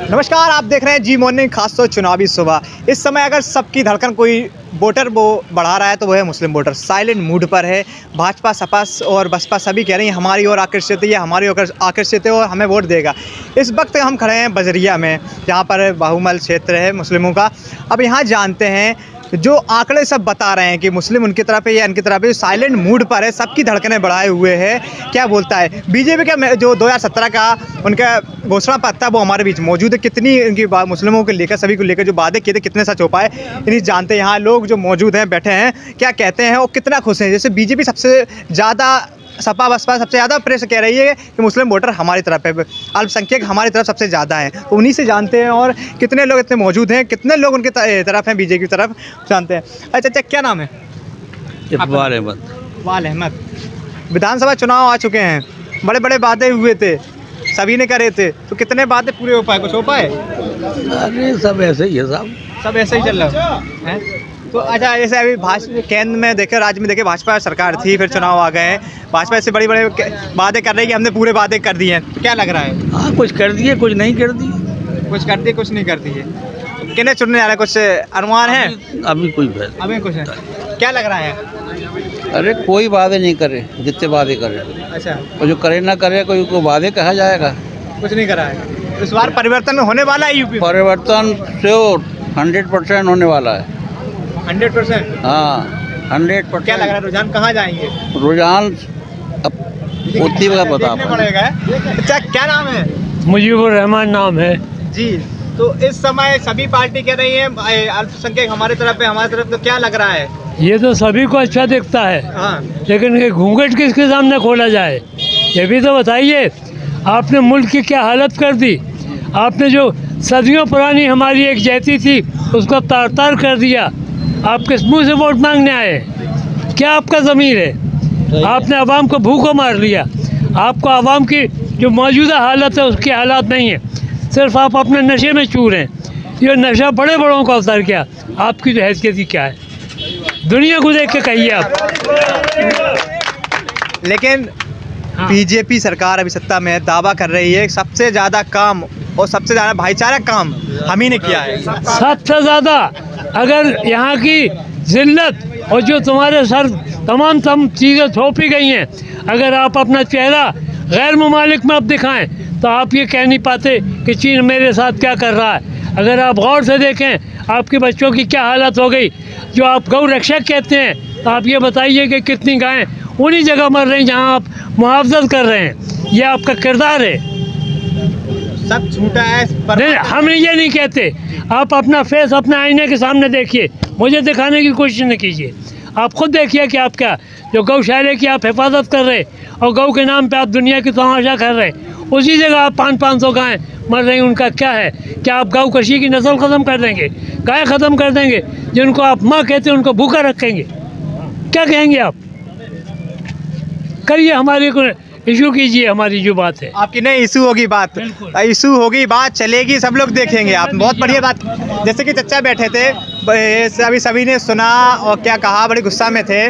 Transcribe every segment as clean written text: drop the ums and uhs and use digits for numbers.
नमस्कार, आप देख रहे हैं जी मॉर्निंग, खास तो चुनावी सुबह। इस समय अगर सबकी धड़कन कोई वोटर वो बढ़ा रहा है तो वो है मुस्लिम वोटर। साइलेंट मूड पर है। भाजपा, सपा और बसपा सभी कह रही हैं हमारी ओर आकर्षित है, ये हमारी ओर आकर्षित है और हमें वोट देगा। इस वक्त हम खड़े हैं बजरिया में, जहाँ पर बाहुमल क्षेत्र है मुस्लिमों का। अब यहाँ जानते हैं जो आंकड़े सब बता रहे हैं कि मुस्लिम उनकी तरफ है या इनकी तरफ है। साइलेंट मूड पर है, सबकी धड़कनें बढ़ाए हुए हैं। क्या बोलता है बीजेपी का जो 2017 का उनका घोषणा पत्र था वो हमारे बीच मौजूद है। कितनी उनकी मुस्लिमों को लेकर, सभी को लेकर जो वादे किए थे कितने सच हो पाए, इन्हीं जानते हैं। यहाँ लोग जो मौजूद हैं, बैठे हैं, क्या कहते हैं और कितना खुश हैं। जैसे बीजेपी सबसे ज़्यादा, सपा बसपा सबसे ज़्यादा प्रेस कह रही है कि मुस्लिम वोटर हमारी तरफ है, अल्पसंख्यक हमारी तरफ सबसे ज़्यादा है। तो उन्हीं से जानते हैं और कितने लोग इतने मौजूद हैं, कितने लोग उनके तरफ हैं, बीजेपी की तरफ, जानते हैं। अच्छा, क्या नाम है? इकबाल अहमद। इकबाल अहमद। विधानसभा चुनाव आ चुके हैं, बड़े बड़े वादे हुए थे, सभी ने करे थे, तो कितने वादे पूरे हो पाए, कुछ हो पाए? अरे सब ऐसे ही है साहब, सब ऐसे ही चल रहा है। तो अच्छा, जैसे अभी केंद्र में देखे, राज्य में देखे, भाजपा सरकार थी, फिर चुनाव आ गए हैं, भाजपा ऐसे बड़े बड़े वादे कर रही है कि हमने पूरे वादे कर दिए हैं, तो क्या लग रहा है? हाँ कुछ कर दिए, कुछ नहीं कर दिए। कुछ कर दिए, कुछ नहीं कर दिए। तो किन्हें चुनने जा रहे हैं, कुछ अनुमान है? अभी कोई फैसला, अभी कुछ है। क्या लग रहा है? अरे कोई वादे नहीं करे, जितने वादे करे। अच्छा, और जो करे ना करे, कोई को वादे कहा जाएगा। कुछ नहीं करा है। इस बार परिवर्तन होने वाला है यूपी? परिवर्तन श्योर 100% होने वाला है। 100%? हाँ 100%। क्या लग रहा है, रुझान कहाँ जाएंगे? रुझान अब उतनी का पता पड़ेगा। अच्छा, क्या नाम है? मुजीबुर रहमान नाम है जी। तो इस समय सभी पार्टी कह रही है अल्पसंख्यक हमारी तरफ है, हमारी तरफ, तो क्या लग रहा है? ये तो सभी को अच्छा दिखता है। हाँ। लेकिन ये घूंघट किसके सामने खोला जाए, ये भी तो बताइए। आपने मुल्क की क्या हालत कर दी। आपने जो सदियों पुरानी हमारी एक जाति थी उसको तार तार कर दिया। आप किस मुँह से वोट मांगने आए? क्या आपका ज़मीर है? आपने आवाम को भूखों मार लिया। आपको आवाम की जो मौजूदा हालत है उसकी हालात नहीं है, सिर्फ आप अपने नशे में चूर हैं। ये नशा बड़े बड़ों का अवसर क्या, आपकी जो हैसियत ही क्या है? दुनिया को देख के कहिए आप। लेकिन बीजेपी सरकार अभी सत्ता में दावा कर रही है सबसे ज़्यादा काम और सबसे ज़्यादा भाईचारा काम हम ही ने किया है। सबसे ज़्यादा अगर यहाँ की जिल्लत और जो तुम्हारे सर तमाम चीज़ें थोपी गई हैं, अगर आप अपना चेहरा गैर ममालिक में अब दिखाएं तो आप ये कह नहीं पाते कि चीन मेरे साथ क्या कर रहा है। अगर आप गौर से देखें आपके बच्चों की क्या हालत हो गई। जो आप गौ रक्षक कहते हैं, तो आप ये बताइए कि कितनी गायें उन्हीं जगह मर रही जहाँ आप मुआवजत कर रहे हैं। ये आपका किरदार है। सब झूठा है पर नहीं, हम ये नहीं कहते। आप अपना फेस अपने आईने के सामने देखिए, मुझे दिखाने की कोशिश न कीजिए। आप खुद देखिए कि आप क्या, जो गौशाले की आप हिफाजत कर रहे और गौ के नाम पे आप दुनिया की तमाशा कर रहे, उसी जगह आप 500 गायें मर रही, उनका क्या है? क्या आप गौ कशी की नस्ल ख़त्म कर देंगे, गाय ख़त्म कर देंगे? जिनको आप माँ कहते हैं उनको भूखा रखेंगे? क्या कहेंगे आप? करिए, हमारे को इशू कीजिए, हमारी जो बात है। आपकी नहीं इशू होगी बात, इशू होगी, बात चलेगी, सब लोग देखेंगे। आप बहुत बढ़िया बात, जैसे कि चचा बैठे थे, सभी ने सुना और क्या कहा, बड़े गुस्सा में थे।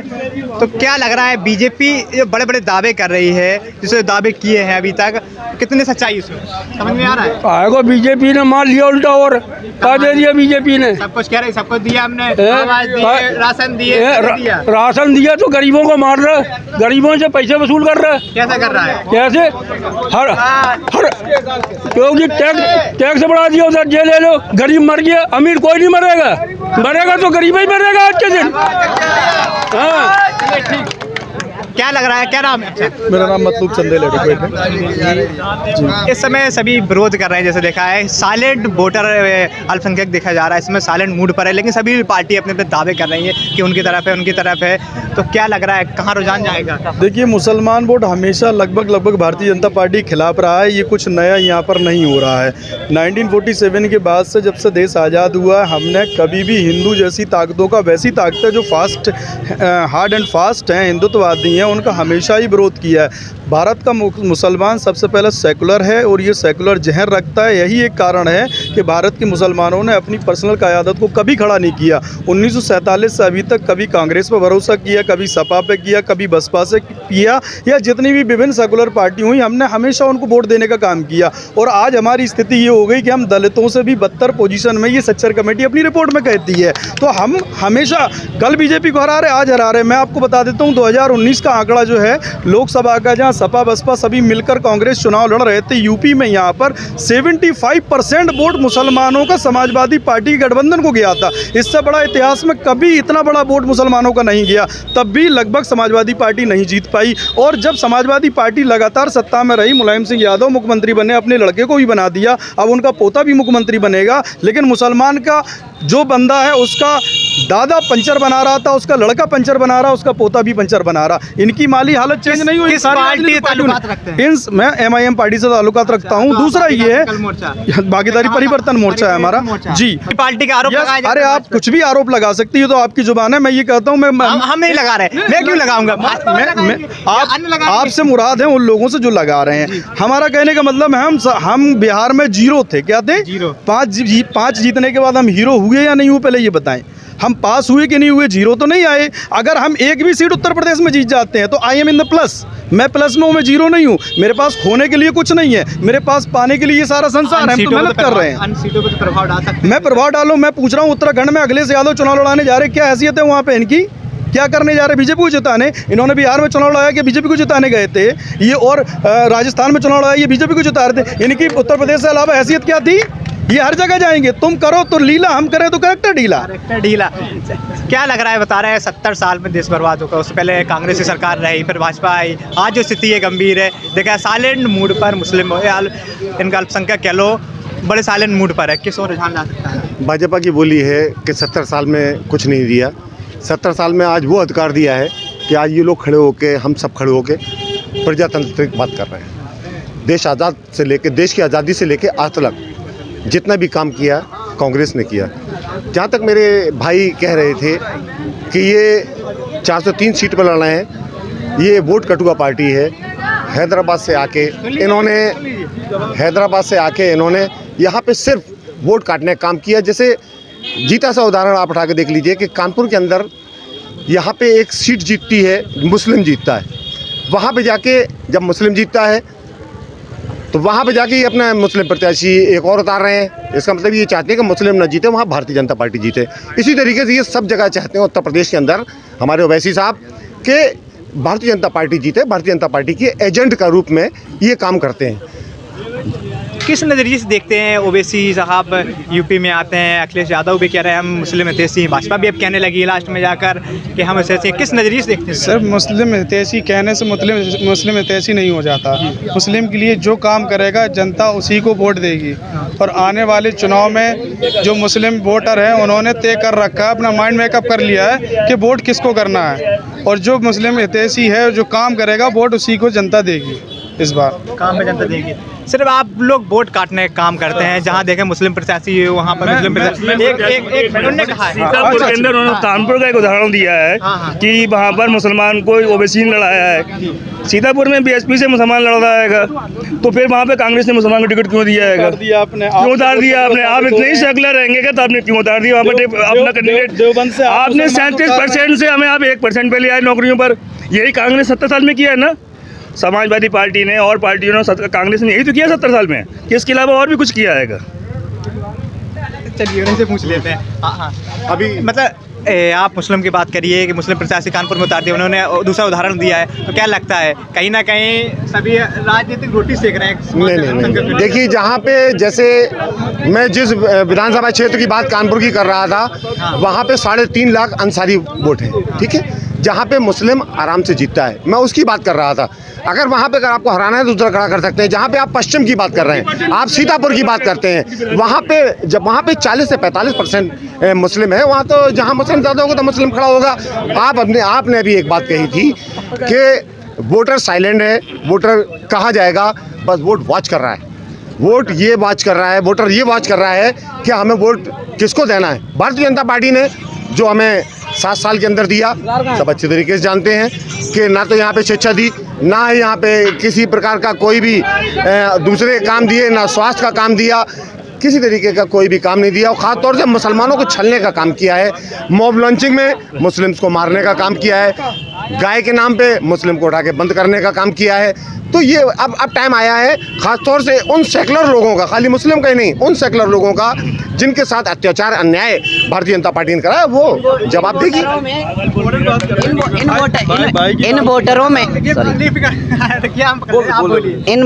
तो क्या लग रहा है बीजेपी जो बड़े बड़े दावे कर रही है, जिससे दावे किए हैं अभी तक, कितने सच्चाई उसमें समझ में आ रहा है? आएगा बीजेपी ने मार लिया उल्टा, और क्या दे दिया बीजेपी ने? सब कुछ कह रहे, सबको दिया हमने, आवाज दिए, राशन दिए, राशन दिया तो गरीबों को मार रहा है, गरीबों से पैसे वसूल कर रहा है। कैसा कर रहा है? कैसे? हर क्योंकि टैक्स बढ़ा दिया, उधर जेल ले लो, गरीब मर गया, अमीर कोई नहीं मरेगा, मरेगा तो गरीब ही मरेगा आज के दिन। हाँ क्या लग रहा है, क्या नाम है? मेरा नाम मतलूब चंदेल है। इस समय सभी विरोध कर रहे हैं, जैसे देखा है साइलेंट वोटर अल्पसंख्यक देखा जा रहा है, इसमें साइलेंट मूड पर है, लेकिन सभी पार्टी अपने अपने दावे कर रही है कि उनकी तरफ है, उनकी तरफ है। तो क्या लग रहा है कहाँ रुझान जाएगा? देखिए, मुसलमान वोट हमेशा लगभग भारतीय जनता पार्टी के खिलाफ रहा है। ये कुछ नया यहाँ पर नहीं हो रहा है। 1947 के बाद से, जब से देश आज़ाद हुआ, हमने कभी भी हिंदू जैसी ताकतों का, वैसी ताकतें जो फास्ट, हार्ड एंड फास्ट हैं, हिंदुत्ववादी हैं, उनका हमेशा ही विरोध किया है। भारत का मुसलमान सबसे पहले सेकुलर है और ये सेकुलर जहन रखता है। यही एक कारण है कि भारत के मुसलमानों ने अपनी पर्सनल क़यादत को कभी खड़ा नहीं किया। 1947 से अभी तक कभी कांग्रेस पर भरोसा किया, कभी सपा पे किया, कभी बसपा से किया, या जितनी भी विभिन्न सेकुलर पार्टी हुई हमने हमेशा उनको वोट देने का काम किया। और आज हमारी स्थिति ये हो गई कि हम दलितों से भी बदतर पोजीशन में, ये सच्चर कमेटी अपनी रिपोर्ट में कहती है। तो हम हमेशा कल बीजेपी को हरा रहे, आज हरा रहे। मैं आपको बता देता हूँ 2019 का आंकड़ा जो है लोकसभा का, जहाँ सपा बसपा सभी मिलकर कांग्रेस चुनाव लड़ रहे थे, यूपी में यहाँ पर 75% वोट मुसलमानों का समाजवादी पार्टी के गठबंधन को गया था। इससे बड़ा इतिहास में कभी इतना बड़ा वोट मुसलमानों का नहीं गया। तब भी लगभग समाजवादी पार्टी नहीं जीत पाई। और जब समाजवादी पार्टी लगातार सत्ता में रही, मुलायम सिंह यादव मुख्यमंत्री बने, अपने लड़के को भी बना दिया, अब उनका पोता भी मुख्यमंत्री बनेगा। लेकिन मुसलमान का जो बंदा है उसका दादा पंचर बना रहा था, उसका लड़का पंचर बना रहा, उसका पोता भी पंचर बना रहा। इनकी माली हालत चेंज नहीं हुई। किस पार्टी से ताल्लुकात रखते हैं? मैं MIM पार्टी से ताल्लुकात रखता हूँ। दूसरा ये है भागीदारी परिवर्तन मोर्चा है हमारा जी। पार्टी का आरोप लगाया जाता है। अरे आप कुछ भी आरोप लगा सकती है, तो आपकी जुबान है। मैं ये कहता हूँ हम नहीं लगा रहे, मैं क्यों लगाऊंगा? आपसे मुराद है उन लोगों से जो लगा रहे हैं। हमारा कहने का मतलब है हम बिहार में 0 थे। क्या थे? 0। 5 जीतने के बाद हम हीरो हुए या नहीं हुए, पहले ये बताएं। हम पास हुए कि नहीं हुए? 0 तो नहीं आए। अगर हम एक भी सीट उत्तर प्रदेश में जीत जाते हैं तो I am in the plus. मैं प्लस में हूँ, मैं 0 नहीं हूँ। मेरे पास खोने के लिए कुछ नहीं है, मेरे पास पाने के लिए ये सारा संसार है। हम तो मेहनत कर रहे हैं। सीटों पे प्रभाव डाल सकते हैं। मैं प्रभाव डालूँ? मैं पूछ रहा हूँ, उत्तराखंड में अखिलेश यादव चुनाव लड़ाने जा रहे, क्या हैसियत है वहाँ पे इनकी? क्या करने जा रहे? बीजेपी को जिताने। इन्होंने बिहार में चुनाव लड़ाया कि बीजेपी को जिताने गए थे ये, और राजस्थान में चुनाव लड़ाया, ये बीजेपी को जिता रहे थे। इनकी उत्तर प्रदेश से अलावा हैसियत क्या थी? ये हर जगह जाएंगे। तुम करो तो लीला, हम करें तो करेक्टर ढीला। क्या लग रहा है? बता रहे हैं 70 साल में देश बर्बाद होगा। उससे पहले कांग्रेस की सरकार रही, फिर भाजपा आई। आज जो स्थिति है गंभीर है। देखा साइलेंट मूड पर मुस्लिम इनका अल्पसंख्यक कह लो, बड़े साइलेंट मूड पर है। किस ओर रुझान ला सकता है? भाजपा की बोली है कि 70 साल में कुछ नहीं दिया। 70 साल में आज वो अधिकार दिया है कि आज ये लोग खड़े होके, हम सब खड़े होके प्रजातंत्र की बात कर रहे हैं। देश आज़ाद से लेके, देश की आज़ादी से लेके आज तक जितना भी काम किया कांग्रेस ने किया। जहाँ तक मेरे भाई कह रहे थे कि ये 403 सीट पर लड़ रहे हैं, ये वोट कटुआ पार्टी है। हैदराबाद से आके इन्होंने यहाँ पे सिर्फ वोट काटने का काम किया। जैसे जीता सा उदाहरण आप उठा के देख लीजिए कि कानपुर के अंदर यहाँ पे एक सीट जीतती है, मुस्लिम जीतता है। वहाँ पे जाके जब मुस्लिम जीतता है तो वहाँ पे जाके ये अपना मुस्लिम प्रत्याशी एक और उतार रहे हैं। इसका मतलब ये चाहते हैं कि मुस्लिम न जीते, वहाँ भारतीय जनता पार्टी जीते। इसी तरीके से ये सब जगह चाहते हैं उत्तर प्रदेश के अंदर हमारे ओवैसी साहब के भारतीय जनता पार्टी जीते। भारतीय जनता पार्टी के एजेंट का रूप में ये काम करते हैं। किस नज़रिए से देखते हैं? ओवैसी साहब यूपी में आते हैं, अखिलेश यादव भी कह रहे हैं हम मुस्लिम हितैषी हैं, भाजपा भी अब कहने लगी लास्ट में जाकर कि हम हितैषी हैं। किस नज़रिए से देखते हैं? सर, मुस्लिम हितैषी कहने से मुस्लिम हितैषी नहीं हो जाता। मुस्लिम के लिए जो काम करेगा जनता उसी को वोट देगी। और आने वाले चुनाव में जो मुस्लिम वोटर हैं उन्होंने तय कर रखा है, अपना माइंड मेकअप कर लिया है कि वोट किसको करना है। और जो मुस्लिम हितैषी है, जो काम करेगा, वोट उसी को जनता देगी। इस बार काम में जनता देगी। सिर्फ आप लोग वोट काटने का काम करते हैं, जहाँ देखें मुस्लिम प्रत्याशी वहाँ पर मुस्लिम प्रत्याशी एक उन्होंने कहा है सीतापुर के अंदर उन्होंने कानपुर का एक उदाहरण दिया है कि वहाँ पर मुसलमान को ओवैसी ने लड़ाया है। सीतापुर में BSP से मुसलमान लड़ रहा है, तो फिर वहाँ पे कांग्रेस ने मुसलमान को टिकट क्यों दिया है? क्यों उतार दिया आपने? आप इतने ही सेकुलर रहेंगे क्या? तो आपने क्यों उतार दिया वहाँ पर अपना कैंडिडेट? आपने 37% से हमें आप 1% पे ले आए नौकरियों पर। यही कांग्रेस 70 साल में किया है ना। समाजवादी पार्टी ने और पार्टियों ने, कांग्रेस ने यही तो किया 70 साल में, कि इसके अलावा और भी कुछ किया है? चलिए उनसे पूछ लेते हैं। हाँ, अभी मतलब आप मुस्लिम की बात करिए कि मुस्लिम प्रत्याशी कानपुर में उतार दिया, उन्होंने दूसरा उदाहरण दिया है, तो क्या लगता है कहीं ना कहीं सभी राजनीतिक रोटी सेक रहे हैं? नहीं। देखिए, जहाँ पे जैसे मैं जिस विधानसभा क्षेत्र की बात कानपुर की कर रहा था, वहाँ पे 3.5 लाख अंसारी वोट है, ठीक है, जहाँ पे मुस्लिम आराम से जीतता है। मैं उसकी बात कर रहा था। अगर वहाँ पे अगर आपको हराना है तो दूसरा खड़ा कर सकते हैं। जहाँ पे आप पश्चिम की बात कर रहे हैं, आप सीतापुर की बात करते हैं, वहाँ पे जब वहाँ पे 40 से 45% मुस्लिम है, वहाँ तो जहाँ मुस्लिम ज़्यादा होगा तो मुस्लिम खड़ा होगा। आपने अभी एक बात कही थी कि वोटर साइलेंट है, वोटर कहा जाएगा, बस वोट वॉच कर रहा है। वोट ये वॉच कर रहा है, वोटर ये वॉच कर रहा है कि हमें वोट किसको देना है। भारतीय जनता पार्टी ने जो हमें 7 साल के अंदर दिया, सब अच्छे तरीके से जानते हैं कि ना तो यहाँ पे शिक्षा दी, ना यहाँ पे किसी प्रकार का कोई भी दूसरे काम दिए, ना स्वास्थ्य का काम दिया, किसी तरीके का कोई भी काम नहीं दिया और ख़ासतौर से मुसलमानों को छलने का काम किया है। मॉब लॉन्चिंग में मुस्लिम्स को मारने का काम किया है, गाय के नाम पे मुस्लिम को उठा के बंद करने का काम किया है। तो ये अब टाइम आया है ख़ासतौर से उन सेकुलर लोगों का, खाली मुस्लिम का ही नहीं, उन सेकुलर लोगों का जिनके साथ अत्याचार अन्याय भारतीय जनता पार्टी ने करा है, वो जवाब देगी। इन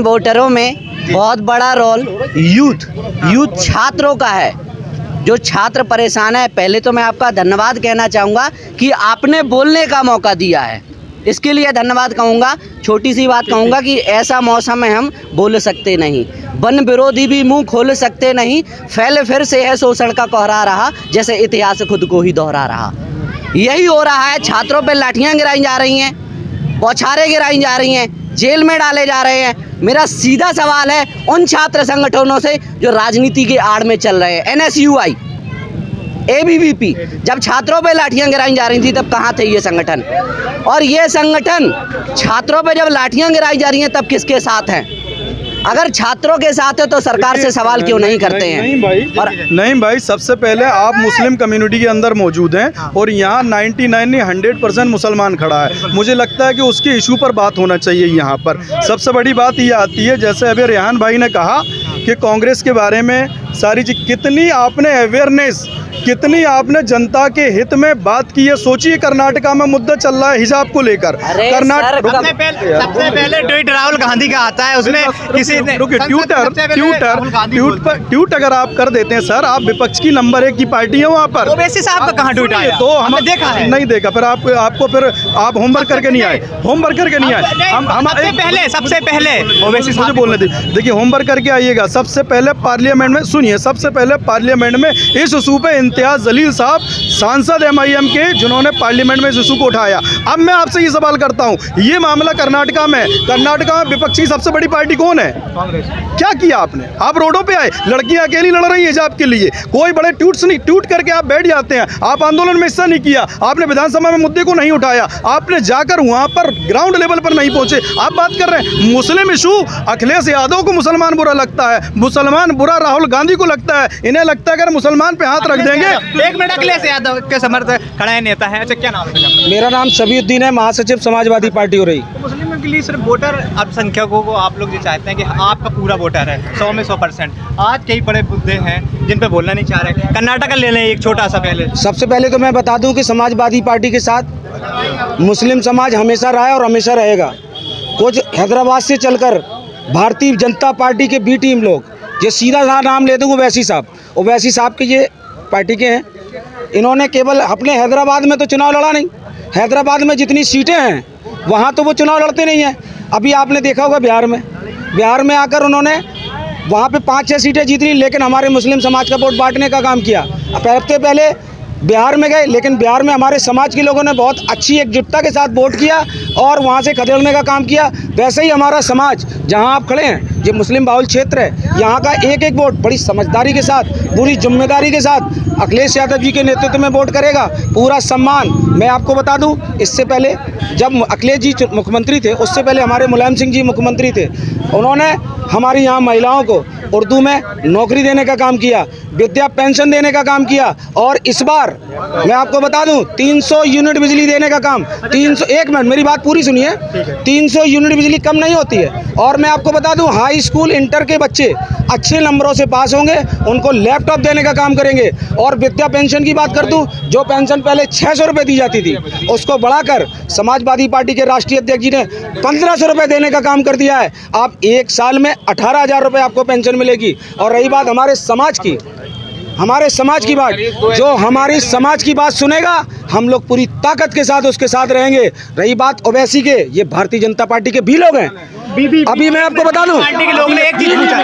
वोटरों में बहुत बड़ा रोल यूथ छात्रों का है। जो छात्र परेशान है, पहले तो मैं आपका धन्यवाद कहना चाहूँगा कि आपने बोलने का मौका दिया है, इसके लिए धन्यवाद कहूँगा। छोटी सी बात कहूँगा कि ऐसा मौसम में हम बोल सकते नहीं, वन विरोधी भी मुंह खोल सकते नहीं, फैल फिर से है शोषण का कोहरा रहा, जैसे इतिहास खुद को ही दोहरा रहा। यही हो रहा है, छात्रों पे लाठियाँ गिराई जा रही हैं, बौछारें गिराई जा रही हैं, जेल में डाले जा रहे हैं। मेरा सीधा सवाल है उन छात्र संगठनों से जो राजनीति के आड़ में चल रहे हैं, NSUI, ABVP, जब छात्रों पे लाठियां गिराई जा रही थी तब कहाँ थे ये संगठन? और ये संगठन छात्रों पे जब लाठियां गिराई जा रही हैं तब किसके साथ हैं? अगर छात्रों के साथ है तो सरकार से सवाल क्यों नहीं करते हैं? नहीं भाई, सबसे पहले आप मुस्लिम कम्युनिटी के अंदर मौजूद हैं और यहाँ 100% मुसलमान खड़ा है। मुझे लगता है कि उसके इशू पर बात होना चाहिए। यहाँ पर सबसे बड़ी बात ये आती है, जैसे अभी रेहान भाई ने कहा कि कांग्रेस के बारे में सारी चीज, कितनी आपने अवेयरनेस, कितनी आपने जनता के हित में बात की है। सोचिए कर्नाटका में मुद्दा चल रहा है हिजाब को लेकर। सबसे पहले ट्वीट राहुल गांधी का आता है, उसमें किसी ने ट्वीट अगर आप कर देते हैं सर, आप विपक्ष की नंबर 1 की पार्टी है वहाँ पर। ओवैसी साहब का कहाँ ट्वीट आया? तो हमने देखा है, नहीं देखा। फिर आपको फिर आप होमवर्क करके नहीं आए, होमवर्क करके नहीं आए। हम सबसे पहले ओवैसी मुझे बोलने देखिए, होमवर्क करके आइएगा। सबसे पहले पार्लियामेंट में, सुनिए, सबसे पहले पार्लियामेंट में इस इशू पे इम्तियाज जलील साहब, सांसद MIM के, जिन्होंने पार्लियामेंट में इस इशू को उठाया। अब मैं आपसे ये सवाल करता हूँ, ये मामला कर्नाटका में विपक्षी सबसे बड़ी पार्टी कौन है? कांग्रेस। क्या किया आपने? आप रोडों पे आए, लड़कियां अकेली लड़ रही है हिजाब के लिए, कोई बड़े ट्वीट्स नहीं, ट्वीट करके आप बैठ जाते हैं। आप आंदोलन में हिस्सा नहीं किया, आपने विधानसभा में मुद्दे को नहीं उठाया, आपने जाकर वहां पर ग्राउंड लेवल पर नहीं पहुंचे। आप बात कर रहे हैं मुस्लिम इशू, अखिलेश यादव को मुसलमान बुरा लगता है, मुसलमान बुरा राहुल गांधी को लगता है। इन्हें लगता है अगर मुसलमान पे हाथ रख देंगे। एक मिनट, अखिलेश यादव के समर्थक खड़ा है, नेता है। अच्छा, क्या नाम है? मेरा नाम शबीउद्दीन है, महासचिव समाजवादी पार्टी हो रही। मुस्लिमों के लिए सिर्फ वोटर अल्पसंख्यकों को आप लोग जो चाहते हैं कि आपका पूरा वोटर है 100 में 100%। आज कई बड़े मुद्दे हैं जिन पे बोलना नहीं चाह रहे। कर्नाटक ले लें एक छोटा सा। पहले सबसे पहले तो मैं बता दूं कि समाजवादी पार्टी के साथ मुस्लिम समाज हमेशा रहा है और हमेशा रहेगा। कुछ हैदराबाद से चलकर भारतीय जनता पार्टी के B टीम लोग, ये सीधा नाम ले दूँ, ओवैसी साहब के ये पार्टी के हैं। इन्होंने केवल अपने हैदराबाद में तो चुनाव लड़ा नहीं, हैदराबाद में जितनी सीटें हैं वहाँ तो वो चुनाव लड़ते नहीं हैं। अभी आपने देखा होगा बिहार में आकर उन्होंने वहाँ पे 5-6 सीटें जीत ली, लेकिन हमारे मुस्लिम समाज का वोट बांटने का काम किया। हफ्ते पहले बिहार में गए, लेकिन बिहार में हमारे समाज के लोगों ने बहुत अच्छी एकजुटता के साथ वोट किया और वहाँ से खदेड़ने का काम किया। वैसे ही हमारा समाज, जहाँ आप खड़े हैं, ये मुस्लिम बाहुल क्षेत्र है, यहाँ का एक एक वोट बड़ी समझदारी के साथ, पूरी जिम्मेदारी के साथ अखिलेश यादव जी के नेतृत्व में वोट करेगा। पूरा सम्मान। मैं आपको बता दूं, इससे पहले जब अखिलेश जी मुख्यमंत्री थे, उससे पहले हमारे मुलायम सिंह जी मुख्यमंत्री थे, उन्होंने हमारी यहाँ महिलाओं को उर्दू में नौकरी देने का काम किया, विद्या पेंशन देने का काम किया, और इस बार मैं आपको बता दूं 300 यूनिट बिजली देने का काम। 300, एक मिनट मेरी बात पूरी सुनिए, 300 यूनिट बिजली कम नहीं होती है। और मैं आपको बता दूं हाई स्कूल इंटर के बच्चे अच्छे नंबरों से पास होंगे, उनको लैपटॉप देने का काम करेंगे। और विद्या पेंशन की बात कर दूं, जो पेंशन पहले 600 रुपये दी जाती थी, उसको बढ़ाकर समाजवादी पार्टी के राष्ट्रीय अध्यक्ष जी ने 1500 रुपये देने का काम कर दिया है। आप एक साल में 18,000 रुपये आपको पेंशन मिलेगी। और रही बात हमारे समाज की बात, जो हमारी समाज की बात सुनेगा, हम लोग पूरी ताकत के साथ उसके साथ रहेंगे। रही बात ओवैसी के, ये भारतीय जनता पार्टी के भी लोग हैं। अभी मैं आपको बता दूं, पार्टी के लोग ने एक चीज पूछा,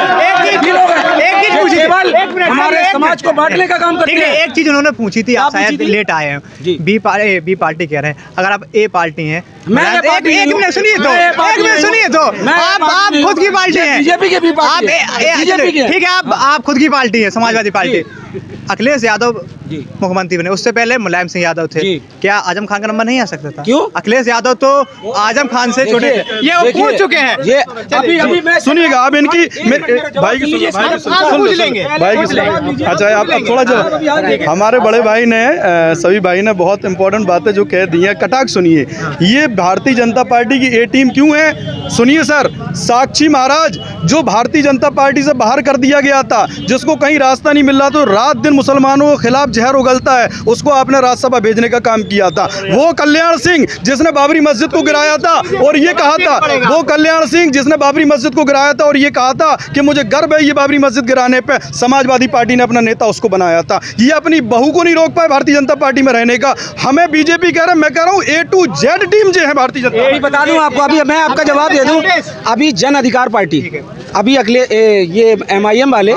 हमारे समाज को बांटने का काम करते हैं। एक चीज उन्होंने पूछी थी, आप शायद लेट आए हैं। बी पार्टी कह रहे हैं, अगर आप A पार्टी हैं, एक मिनट सुनिए तो आप खुद की पार्टी है, बीजेपी के भी पार्टी है, ठीक है, आप खुद की पार्टी है समाजवादी पार्टी। अखिलेश यादव जी। मुख्यमंत्री बने, उससे पहले मुलायम सिंह यादव थे। जी। क्या आजम खान का नंबर नहीं आ सकता था? क्यों? अखिलेश यादव तो आजम खान से छोटे थे, ये वो देखिए, पूछ चुके हैं। ये अभी मैं सुनिएगा अब इनकी भाई की अच्छा आप थोड़ा जो हमारे बड़े भाई ने सभी भाई ने बहुत इंपॉर्टेंट बातें जो कह दी हैं, कटाक्ष सुनिए। ये भारतीय जनता पार्टी की ए टीम क्यों है? सुनिए सर, साक्षी महाराज जो भारतीय जनता पार्टी से बाहर कर दिया गया था, जिसको कहीं रास्ता नहीं मिल रहा, तो रात दिन मुसलमानों के खिलाफ जहर उगलता है, उसको आपने राज्यसभा भेजने का काम किया था। वो कल्याण सिंह जिसने बाबरी मस्जिद को गिराया था और ये कहा था, वो कल्याण सिंह जिसने बाबरी मस्जिद को गिराया था और ये कहा था कि मुझे गर्व है ये बाबरी मस्जिद गिराने पे, समाजवादी पार्टी ने अपना नेता उसको बनाया था। ये अपनी बहू को नहीं रोक पाए भारतीय जनता पार्टी में रहने का। हमें बीजेपी कह रहा है, मैं कह रहा हूँ A to Z टीम जो है भारतीय जनता अभी बता दूं आपको, अभी मैं आपका जवाब दे दूं। अभी जन अधिकार पार्टी, अभी ये MIM वाले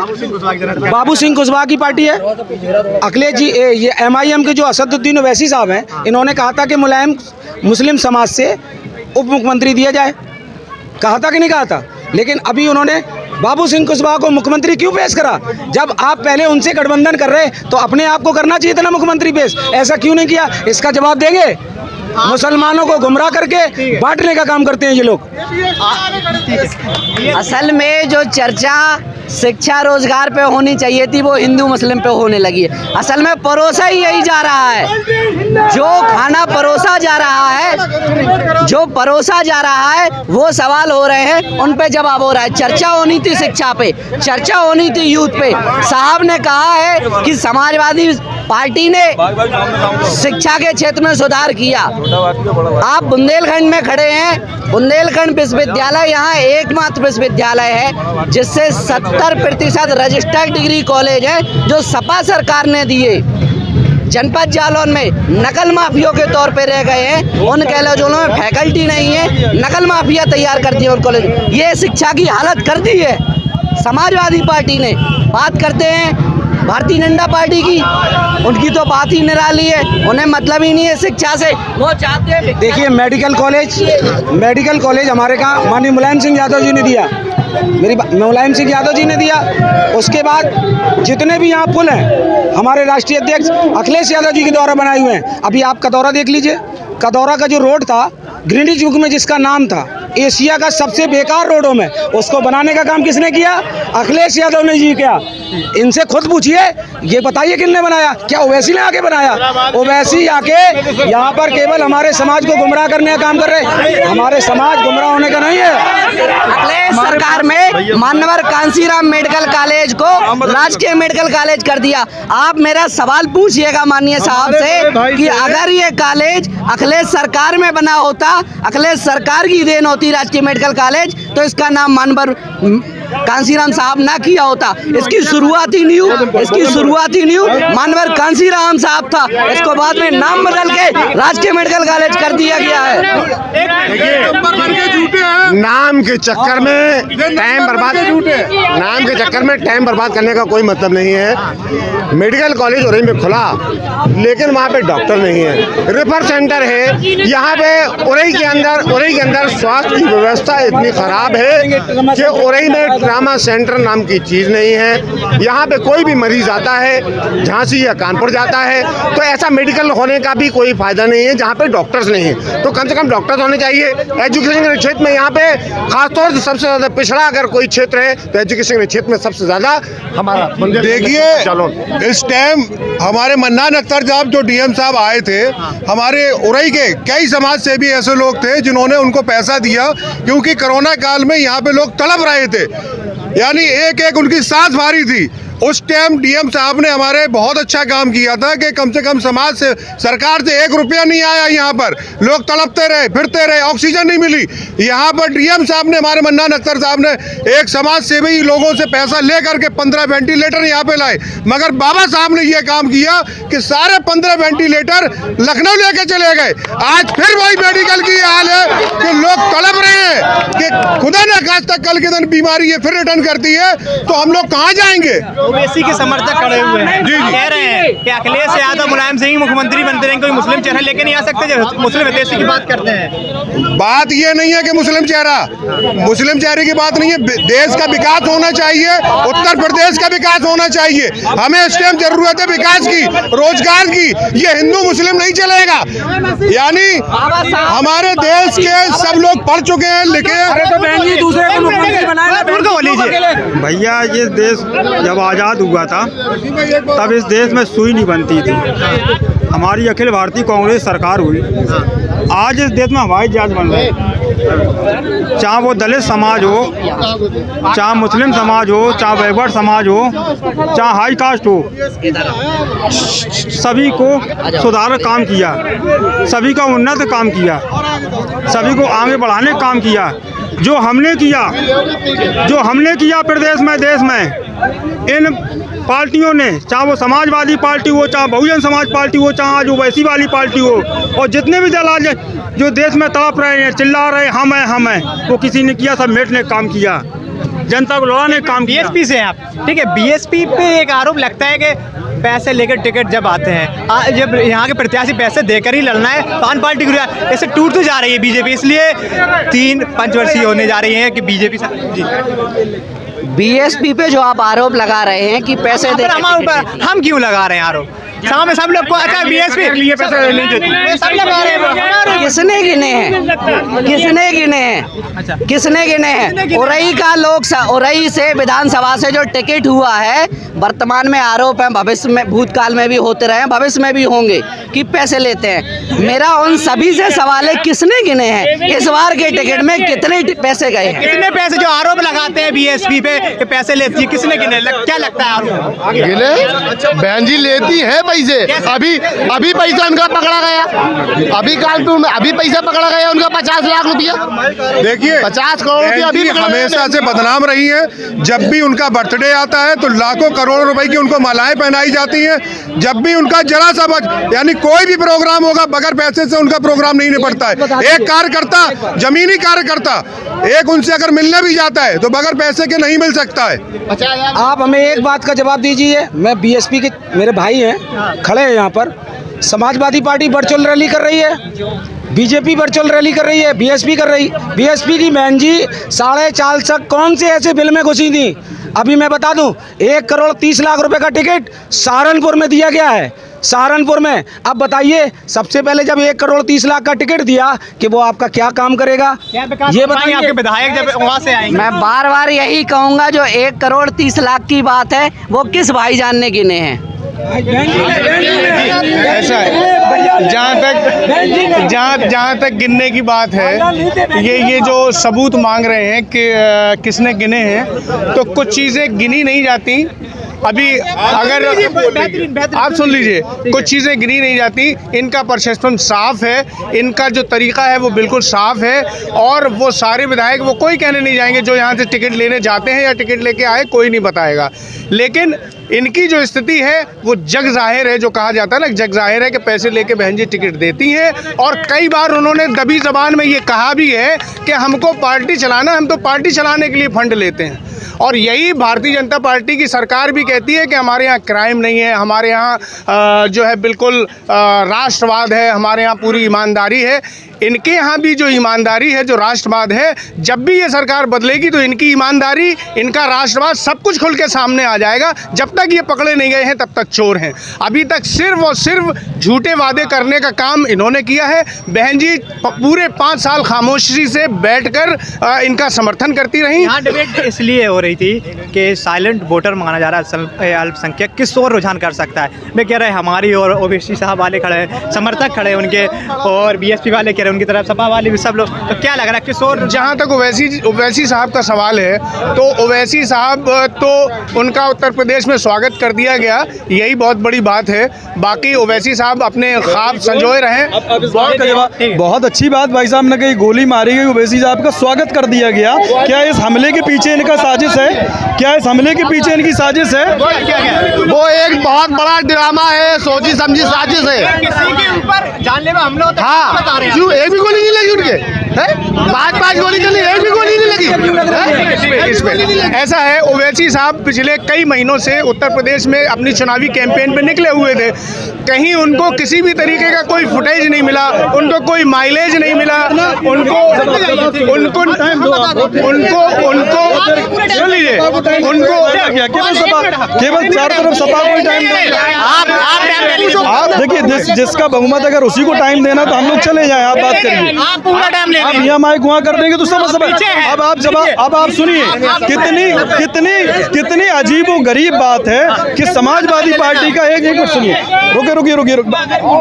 बाबू सिंह कुशवाहा की पार्टी है। अखिलेश जी ये MIM के जो असदुद्दीन ओवैसी साहब हैं, इन्होंने कहा था कि मुलायम मुस्लिम समाज से उप मुख्यमंत्री दिया जाए, कहा था कि नहीं कहा था? लेकिन अभी उन्होंने बाबू सिंह कुशवाहा को मुख्यमंत्री क्यों पेश करा? जब आप पहले उनसे गठबंधन कर रहे तो अपने आप को करना चाहिए था ना मुख्यमंत्री पेश, ऐसा क्यों नहीं किया? इसका जवाब देंगे? मुसलमानों को गुमराह करके बांटने का काम करते हैं ये लोग। असल में जो चर्चा शिक्षा रोजगार पे होनी चाहिए थी वो हिंदू मुस्लिम पे होने लगी है। असल में परोसा ही यही जा रहा है, जो खाना परोसा जा रहा है, जो परोसा जा रहा है वो सवाल हो रहे हैं, उन पे जवाब हो रहा है। चर्चा होनी थी शिक्षा पे, चर्चा होनी थी यूथ पे। साहब ने कहा है कि समाजवादी पार्टी ने शिक्षा के क्षेत्र में सुधार किया। आप बुंदेलखंड में खड़े हैं, बुंदेलखंड विश्वविद्यालय यहाँ एकमात्र विश्वविद्यालय है जिससे 70% रजिस्टर्ड डिग्री कॉलेज है, जो सपा सरकार ने दिए। जनपद जालौन में नकल माफियों के तौर पे रह गए हैं, उन कॉलेजों में फैकल्टी नहीं है, नकल माफिया तैयार कर दिए उन कॉलेज। ये शिक्षा की हालत कर दी है समाजवादी पार्टी ने। बात करते हैं भारतीय जनता पार्टी की, उनकी तो बात ही निराली है, उन्हें मतलब ही नहीं है शिक्षा से। वो चाहते हैं, देखिए मेडिकल कॉलेज हमारे कहाँ माननीय मुलायम सिंह यादव जी ने दिया, मुलायम सिंह यादव जी ने दिया। उसके बाद जितने भी यहाँ पुल हैं हमारे राष्ट्रीय अध्यक्ष अखिलेश यादव जी के द्वारा बनाए हुए हैं। अभी आप कदौरा देख लीजिए, कदौरा का जो रोड था ग्रीनिच युग में जिसका नाम था एशिया का सबसे बेकार रोडों में, उसको बनाने का काम किसने किया? अखिलेश यादव ने जी किया। इनसे खुद पूछिए, ये बताइए किसने बनाया? क्या ओवैसी ने आके बनाया? ओवैसी आके यहाँ पर केवल हमारे समाज को गुमराह करने का काम कर रहे। हमारे समाज गुमराह होने का नहीं है। अखिलेश सरकार में मानवर कांसीराम मेडिकल कॉलेज को राजकीय मेडिकल कॉलेज कर दिया। आप मेरा सवाल पूछिएगा माननीय साहब से कि अगर ये कॉलेज अखिलेश सरकार में बना होता, अखिलेश सरकार की देन होती राजकीय मेडिकल कॉलेज, तो इसका नाम मानवर कांसीराम साहब ना किया होता। इसकी शुरुआती न्यू मानवर कांसीराम साहब था, इसको बाद में नाम बदल के राजकीय मेडिकल कॉलेज कर दिया गया है। नाम के चक्कर में टाइम बर्बाद करने का कोई मतलब नहीं है। मेडिकल कॉलेज उरई में खुला, लेकिन वहाँ पे डॉक्टर नहीं है। रेफर सेंटर है यहाँ पे उरई के अंदर स्वास्थ्य की व्यवस्था इतनी खराब है कि उरई में ट्रामा सेंटर नाम की चीज़ नहीं है। यहाँ पे कोई भी मरीज आता है झांसी या कानपुर जाता है तो ऐसा मेडिकल होने का भी कोई फायदा नहीं है जहाँ पे डॉक्टर्स नहीं है। तो कम से कम डॉक्टर्स होने चाहिए। एजुकेशन के क्षेत्र में यहाँ पे खासतौर से सबसे ज़्यादा पिछड़ा अगर कोई क्षेत्र है तो एजुकेशन के क्षेत्र में सबसे ज़्यादा हमारा। देखिए इस टाइम हमारे मन्नान अख्तर साहब जो DM साहब आए थे, हमारे उरई के कई समाज से भी ऐसे लोग थे जिन्होंने उनको पैसा दिया, क्योंकि कोरोना काल में यहाँ पे लोग तड़प रहे थे, यानी एक एक उनकी सांस भारी थी। उस टाइम DM साहब ने हमारे बहुत अच्छा काम किया था कि कम से कम समाज से, सरकार से 1 रुपया नहीं आया। यहाँ पर लोग तड़पते रहे, फिरते रहे, ऑक्सीजन नहीं मिली। यहाँ पर DM साहब ने, हमारे मन्नान अख्तर साहब ने एक समाज सेवी लोगों से पैसा ले करके 15 वेंटिलेटर यहाँ पे लाए, मगर बाबा साहब ने ये काम किया कि सारे 15 वेंटिलेटर लखनऊ लेके चले गए। आज फिर वही मेडिकल की हाल है कि लोग तड़प रहे हैं कि खुदा न खास्ता कल के दिन बीमारी ये फिर रिटर्न करती है तो हम लोग कहाँ जाएंगे। ओवैसी के समर्थक खड़े हुए हैं, जी। कह रहे हैं कि अखिलेश यादव मुलायम सिंह मुख्यमंत्री बनते रहेंगे, कोई मुस्लिम चेहरा लेके नहीं आ सकते जो मुस्लिम हितैषी की बात करते हैं? बात ये नहीं है कि मुस्लिम चेहरे की बात नहीं है। देश का विकास होना चाहिए, उत्तर प्रदेश का विकास होना चाहिए। हमें इस टाइम जरूरत है विकास की, रोजगार की। ये हिंदू मुस्लिम नहीं चलेगा। यानी हमारे देश के सब लोग पढ़ चुके हैं, लिखे हैं। दूसरे को मुख्यमंत्री बनाया भैया ये देश जब आज़ाद हुआ था तब इस देश में सुई नहीं बनती थी। हमारी अखिल भारतीय कांग्रेस सरकार हुई, आज इस देश में हवाई जहाज बन रहे हैं। चाहे वो दलित समाज हो, चाहे मुस्लिम समाज हो, चाहे बैकवर्ड समाज हो, चाहे हाई कास्ट हो, सभी को सुधार काम किया, सभी का उन्नत काम किया, सभी को आगे बढ़ाने का काम किया। जो हमने किया प्रदेश में, देश में, इन पार्टियों ने, चाहे वो समाजवादी पार्टी हो, चाहे बहुजन समाज पार्टी हो, चाहे जो वैसी वाली पार्टी हो, और जितने भी दल आज जो देश में तड़प रहे हैं, चिल्ला रहे हैं हम हैं, वो किसी ने किया, सब मेट ने काम किया, जनता को लड़ाने का काम किया। बीएसपी से हैं आप, ठीक है। बीएसपी पे एक आरोप लगता है कि पैसे लेकर टिकट जब आते हैं, जब यहाँ के प्रत्याशी पैसे देकर ही लड़ना है, पान पार्टी ऐसे टूट तो जा रही है बीजेपी, इसलिए 3 पंचवर्षीय होने जा रही है कि बीजेपी जी। बीएसपी पे जो आप आरोप लगा रहे हैं कि पैसे दे, हम क्यों लगा रहे हैं आरोप? सामने सब लोग को, अच्छा बीएसपी सब लगा रहे हैं। किसने गिने हैं? किसने गिने हैं? उरई का उरई से विधानसभा से जो टिकट हुआ है, वर्तमान में आरोप है, भविष्य में, भूतकाल में भी होते रहे, भविष्य में भी होंगे कि पैसे लेते हैं। मेरा उन सभी से सवाल है, किसने गिने हैं इस बार के टिकट में कितने पैसे गए हैं? कितने पैसे जो आरोप लगाते हैं बीएसपी पे पैसे लेती है, किसने गिने? क्या लगता है आरोप? गिने बहन जी लेती है पैसे। अभी पैसा उनका पकड़ा गया, अभी कानपुर में अभी पैसा पकड़ा गया उनका 50 लाख रुपया। देखिए 50 करोड़ रुपया अभी हमेशा से बदनाम रही है। जब भी उनका बर्थडे आता है तो लाखों करोड़ों रुपए की उनको मालाएं पहनाई जाती हैं। जब भी उनका जरा सा यानी कोई भी प्रोग्राम होगा, बगैर पैसे से उनका प्रोग्राम नहीं निपटता है। एक कार्यकर्ता, जमीनी कार्यकर्ता, एक उनसे अगर मिलने भी जाता है तो बगैर पैसे के नहीं मिल सकता है। आप हमें एक बात का जवाब दीजिए। मैं बीएसपी के, मेरे भाई हैं खड़े हैं यहाँ पर, समाजवादी पार्टी वर्चुअल रैली कर रही है, बीजेपी वर्चुअल रैली कर रही है, बीएसपी कर रही। बीएसपी की बहन जी 4.5 तक कौन से ऐसे बिल में घुसी थी? अभी मैं बता दूं, 1 करोड़ 30 लाख रुपए का टिकट सहारनपुर में दिया गया है, सहारनपुर में। अब बताइए, सबसे पहले जब 1 करोड़ 30 लाख का टिकट दिया कि वो आपका क्या काम करेगा, ये बताइए। आपके विधायक जब वहाँ से आएंगे, मैं बार बार यही कहूँगा, जो 1 करोड़ 30 लाख की बात है वो किस भाईजान ने गिने हैं? ऐसा है, जहाँ तक गिनने की बात है, ये जो सबूत मांग रहे हैं कि किसने गिने हैं, तो कुछ चीज़ें गिनी नहीं जाती। अभी अगर आप सुन लीजिए, कुछ चीज़ें गिनी नहीं जाती। इनका प्रशासन साफ है, इनका जो तरीका है वो बिल्कुल साफ है, और वो सारे विधायक वो कोई कहने नहीं जाएंगे जो यहाँ से टिकट लेने जाते हैं या टिकट लेके आए, कोई नहीं बताएगा। लेकिन इनकी जो स्थिति है वो जग जाहिर है, जो कहा जाता है ना, जग जाहिर है कि पैसे लेके बहन जी टिकट देती हैं। और कई बार उन्होंने दबी जबान में ये कहा भी है कि हमको पार्टी चलाना, हम तो पार्टी चलाने के लिए फंड लेते हैं। और यही भारतीय जनता पार्टी की सरकार भी कहती है कि हमारे यहाँ क्राइम नहीं है, हमारे यहाँ जो है बिल्कुल राष्ट्रवाद है, हमारे यहाँ पूरी ईमानदारी है। इनके यहाँ भी जो ईमानदारी है, जो राष्ट्रवाद है, जब भी ये सरकार बदलेगी तो इनकी ईमानदारी, इनका राष्ट्रवाद सब कुछ खुल के सामने आ जाएगा। जब तक ये पकड़े नहीं गए हैं तब तक चोर हैं। अभी तक सिर्फ और सिर्फ झूठे वादे करने का काम इन्होंने किया है। बहन जी पूरे 5 साल खामोशी से बैठकर इनका समर्थन करती रहीं। यहाँ डिबेट इसलिए हो रही थी कि साइलेंट वोटर माना जा रहा है, अल्पसंख्यक किस ओर रुझान कर सकता है। मैं कह रहा है हमारी और ओवैसी साहब वाले खड़े हैं, समर्थक खड़े हैं उनके, और बीएसपी वाले कह रहे हैं उनकी तरफ, सपा वाले भी, सब लोग। तो क्या लग रहा है किस ओर? जहाँ तक ओवैसी साहब का सवाल है, तो ओवैसी साहब तो उनका उत्तर प्रदेश में स्वागत कर दिया गया, यही बहुत बड़ी बात है। बाकी ओवैसी साहब अपने ख्वाब संजोए रहे। बहुत अच्छी बात भाई साहब ने कही, गोली मारी गई, ओवैसी साहब का स्वागत कर दिया गया। क्या इस हमले के पीछे इनका साजिश है? क्या इस हमले के पीछे इनकी साजिश है? वो एक बहुत बड़ा ड्रामा है, सोची समझी साजिश है। किसी के ऊपर जानलेवा हमला होता है, हाँ, बता रहे हैं। क्यों एक भी गोली नहीं लगी उनके, हैं? 5 गोली चली, एक भी गोली नहीं लगी। इसमें ऐसा है, ओवैसी साहब पिछले कई महीनों से उत्तर प्रदेश में अपनी चुनावी कैंपेन पे निकले हुए थे। कहीं उनको किसी भी तरीके का कोई फुटेज नहीं मिला, उनको कोई माइलेज नहीं मिला, उनको उनको उनको उनको सुन लीजिए, उनको केवल चार तरफ सपा को टाइम आप देखिए, जिसका बहुमत अगर उसी को टाइम देना तो हम लोग चले जाएं। आप बात करिए, आप यहाँ माइक वहाँ कर देंगे तो सब अब आप जवाब, अब आप सुनिए, कितनी अजीब व गरीब बात है कि समाजवादी पार्टी का एक मिनट सुनिए, रुकिए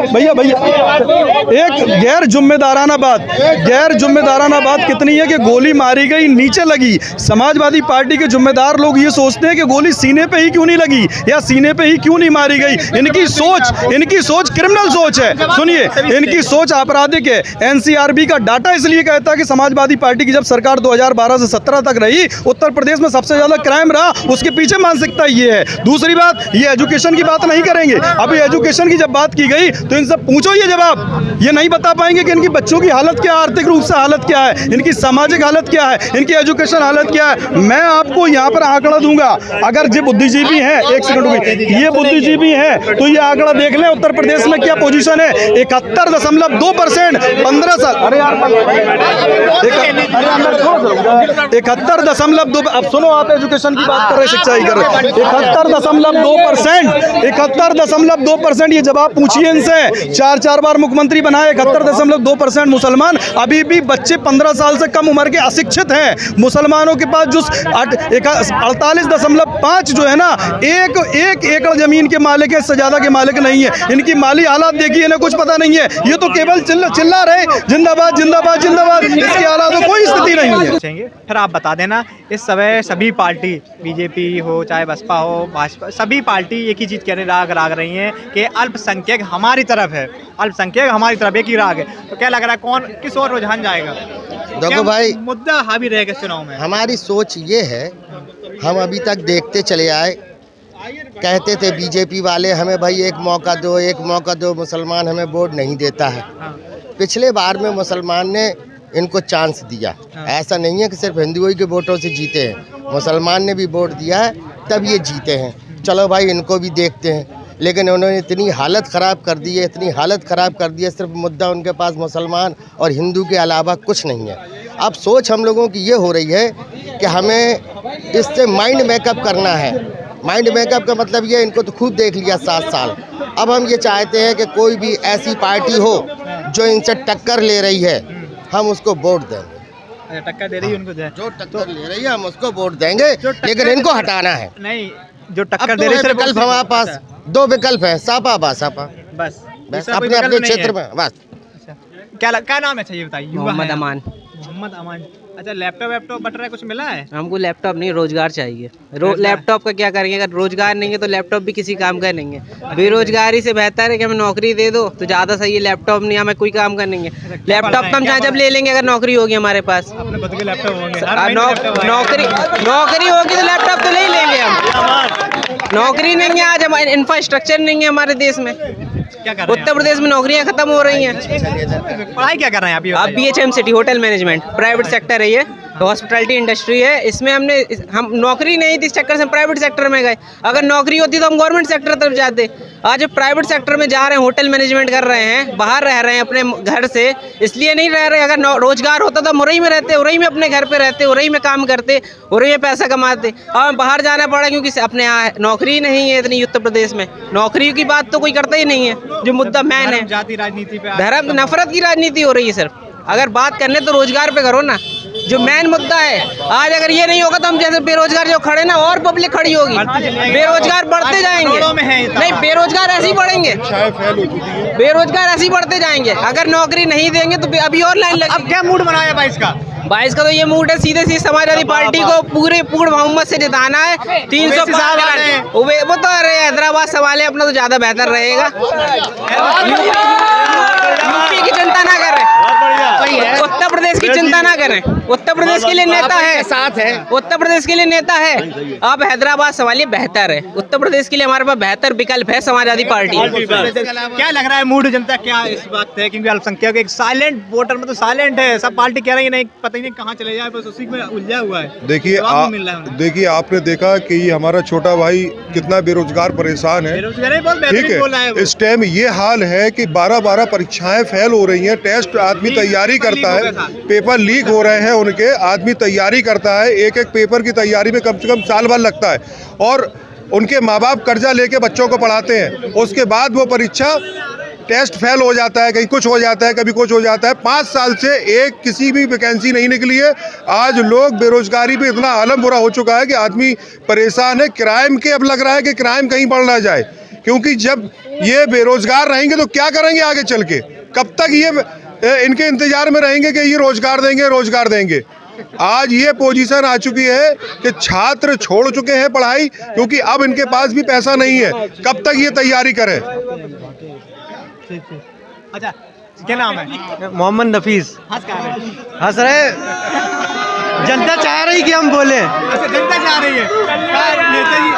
भैया, एक गैर जिम्मेदाराना बात कितनी है कि गोली मारी गई, नीचे लगी। समाजवादी पार्टी के जिम्मेदार लोग ये सोचते हैं कि गोली सीने पे ही क्यों नहीं लगी या सीने पे ही क्यों नहीं मारी गई। इनकी सोच क्रिमिनल सोच है। सुनिए, इनकी सोच आपराधिक है। एनसीआरबी का डाटा इसलिए कहता है कि समाजवादी पार्टी की जब सरकार 2012 से 17 तक रही, उत्तर प्रदेश में सबसे ज्यादा क्राइम रहा। उसके पीछे मानसिकता ये है। दूसरी बात, ये एजुकेशन की बात नहीं करेंगे। अभी एजुकेशन की जब बात की गई तो इनसे पूछो ये जवाब, ये नहीं बता पाएंगे कि इनकी बच्चों की हालत क्या है, आर्थिक रूप से हालत क्या है, इनकी सामाजिक हालत क्या है, इनकी एजुकेशन हालत क्या है। मैं आपको यहाँ पर आंकड़ा दूंगा, अगर जो बुद्धिजीवी है, एक सेकंड रुकिए, ये बुद्धिजीवी है तो ये आंकड़ा देख लें उत्तर प्रदेश में क्या पोजीशन है। 71.2%, 15 साल, अरे यार 71.2, अब सुनो, आप एजुकेशन की बात कर रहे, शिक्षा ही कर रहे। 71.2%, ये जवाब पूछिए इनसे। 4 बार मुख्यमंत्री बनाए, 71.2% मुसलमान। अभी भी बच्चे 15 साल से कम उम्र के अशिक्षित हैं। मुसलमानों के पास जो 48.5 जो है ना, एक एकड़ जमीन के मालिक है, इससे ज्यादा के मालिक नहीं है। इनकी माली हालात देखिए, इन्हें कुछ पता नहीं है। ये तो केवल चिल्ला रहे जिंदाबाद जिंदाबाद जिंदाबाद, इसके हालात में कोई स्थिति नहीं है। फिर आप बता देना, इस समय सभी पार्टी, बीजेपी हो चाहे बसपा हो, भाजपा, सभी पार्टी एक ही चीज़ कहने राग रही हैं कि अल्पसंख्यक हमारी तरफ है, अल्पसंख्यक हमारी तरफ, एक ही राग है। तो क्या लग रहा है, कौन किस ओर रुझान जाएगा? देखो भाई, मुद्दा हावी रहेगा चुनाव में। हमारी सोच ये है, हम अभी तक देखते चले आए, कहते थे बीजेपी वाले हमें भाई एक मौका दो, मुसलमान हमें वोट नहीं देता है। पिछले बार में मुसलमान ने इनको चांस दिया। ऐसा नहीं है कि सिर्फ हिंदुओं के वोटों से जीते हैं, मुसलमान ने भी वोट दिया है तब ये जीते हैं। चलो भाई, इनको भी देखते हैं, लेकिन उन्होंने इतनी हालत ख़राब कर दी है, सिर्फ मुद्दा उनके पास मुसलमान और हिंदू के अलावा कुछ नहीं है। अब सोच हम लोगों की ये हो रही है कि हमें इससे माइंड मेकअप करना है। माइंड मेकअप का मतलब ये, इनको तो खूब देख लिया 7 साल। अब हम ये चाहते हैं कि कोई भी ऐसी पार्टी हो जो इनसे टक्कर ले रही है, हम उसको वोट देंगे। टक्कर दे रही है उनको, जो टक्कर ले रही है हम उसको वोट देंगे, लेकिन इनको हटाना है। नहीं, जो टक्कर दे रही है, विकल्प हमारे पास 2 विकल्प है, सपा बसपा, बस अपने अपने क्षेत्र में बस। क्या नाम है? अच्छा ये बताइए। मोहम्मद अमान। मोहम्मद अमान। अच्छा, लैपटॉप बट रहा है, कुछ मिला है? हमको लैपटॉप नहीं, रोजगार चाहिए। लैपटॉप का क्या करेंगे, अगर रोजगार नहीं है तो लैपटॉप भी किसी काम का नहीं है। बेरोजगारी से बेहतर है कि हमें नौकरी दे दो तो ज़्यादा सही है। लैपटॉप नहीं, हमें कोई काम करनी है। लैपटॉप तो हम चाहे जब ले लेंगे, अगर नौकरी होगी हमारे पास। नौकरी होगी तो लैपटॉप तो ले ही लेंगे हम। नौकरी नहीं है, आज हमारे इंफ्रास्ट्रक्चर नहीं है हमारे देश में। उत्तर प्रदेश में नौकरियां खत्म हो रही हैं। पढ़ाई क्या कर रहे हैं आप? BHM city hotel management, private sector है ये, हॉस्पिटैलिटी इंडस्ट्री है। इसमें हम नौकरी नहीं थी, इस चक्कर से हम प्राइवेट सेक्टर में गए। अगर नौकरी होती तो हम गवर्नमेंट सेक्टर तरफ जाते। आज प्राइवेट सेक्टर में जा रहे हैं, होटल मैनेजमेंट कर रहे हैं, बाहर रह रहे हैं अपने घर से, इसलिए नहीं रह रहे। अगर रोजगार होता तो हम उरई में रहते, उरई में अपने घर पे रहते, उरई में काम करते, उरई में पैसा कमाते। अब हम बाहर जाना पड़ा क्योंकि अपने यहाँ नौकरी नहीं है इतनी। उत्तर प्रदेश में नौकरी की बात तो कोई करता ही नहीं है। जो मुद्दा मैन है, जाति राजनीति पे, धर्म नफरत की राजनीति हो रही है सिर्फ। अगर बात करने तो रोजगार पे करो ना, जो मेन मुद्दा है। आज अगर ये नहीं होगा तो हम जैसे बेरोजगार जो खड़े ना, और पब्लिक खड़ी होगी, बेरोजगार बढ़ते जाएंगे। नहीं, बेरोजगार ऐसे ही बढ़ेंगे, बेरोजगार ऐसे ही बढ़ते जाएंगे। अगर नौकरी नहीं देंगे तो अभी और लाइन लगी। अब क्या मूड बनाया 22 का? तो ये मूड है, सीधे समाजवादी पार्टी को पूर्ण बहुमत से जिताना है। 305 वो तो हैदराबाद सवाल है अपना, तो ज्यादा बेहतर रहेगा। यूपी की चिंता ना करें, उत्तर प्रदेश की चिंता ना करें। उत्तर उत्तर प्रदेश के लिए नेता है, साथ है, उत्तर प्रदेश के लिए नेता है। अब हैदराबाद संभालिए, बेहतर है। उत्तर प्रदेश के लिए हमारे पास बेहतर विकल्प है समाजवादी पार्टी। क्या लग रहा है मूड जनता क्या इस वक्त है, क्योंकि अल्पसंख्यक एक साइलेंट वोटर मतलब साइलेंट है, सब पार्टी कह रही है नहीं पता ही नहीं कहाँ चले जाए, बस उसी में उलझा हुआ है। देखिए आपने देखा कि ये हमारा छोटा भाई कितना बेरोजगार परेशान है, ठीक है। इस टाइम ये हाल है कि 12-12 परीक्षाएं फेल हो रही हैं, टेस्ट आदमी तैयारी करता है, पेपर लीक हो रहे हैं उनके, आदमी तैयारी करता है, एक एक पेपर की तैयारी में कम से कम साल भर लगता है, और उनके माँ बाप कर्जा लेके बच्चों को पढ़ाते हैं, उसके बाद वो परीक्षा टेस्ट फेल हो जाता है, कहीं कुछ हो जाता है, कभी कुछ हो जाता है। 5 साल से एक किसी भी वैकेंसी नहीं निकली है। आज लोग बेरोजगारी पे इतना आलम बुरा हो चुका है कि आदमी परेशान है। क्राइम के अब लग रहा है कि क्राइम कहीं बढ़ ना जाए, क्योंकि जब ये बेरोजगार रहेंगे तो क्या करेंगे आगे चल के, कब तक ये इनके इंतजार में रहेंगे कि ये रोजगार देंगे। आज ये पोजीशन आ चुकी है कि छात्र छोड़ चुके हैं पढ़ाई, क्योंकि अब इनके पास भी पैसा नहीं है, कब तक ये तैयारी करें। अच्छा क्या नाम है? मोहम्मद नफीस। हंस रहे, जनता चाह रही कि हम बोले। अच्छा जनता चाह रही है, नेता जी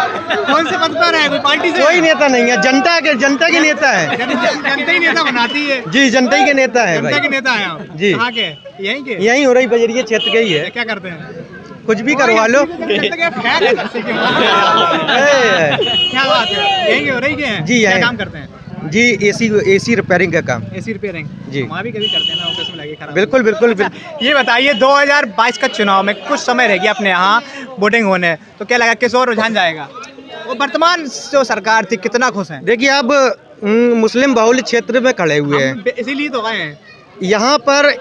कौन से पद पर है, कोई पार्टी से? कोई नेता नहीं है, जनता के नेता है। जनता ही नेता बनाती है जी, जनता ही के नेता है जनता भाई। के नेता है आप? जी। कहाँ के? यहीं के? यहीं हो रही बजरिया क्षेत्र के ही है। क्या करते हैं? कुछ भी करवा लो। क्या बात है, यहीं के हो रही के हैं? जी, क्या यहीं। काम करते हैं? जी, एसी रिपेयरिंग का काम। एसी रिपेयरिंग जी। वहाँ भी कभी करते हैं ना, ऑफिस में लगे खराब। बिल्कुल। ये बताइए 2022 का चुनाव में कुछ समय रह गया अपने यहाँ वोटिंग होने, तो क्या लगा किस और रुझान जाएगा? वो वर्तमान जो सरकार थी कितना खुश हैं? देखिए अब मुस्लिम बहुल क्षेत्र में खड़े हुए हैं, इसीलिए तो आए हैं। यहाँ पर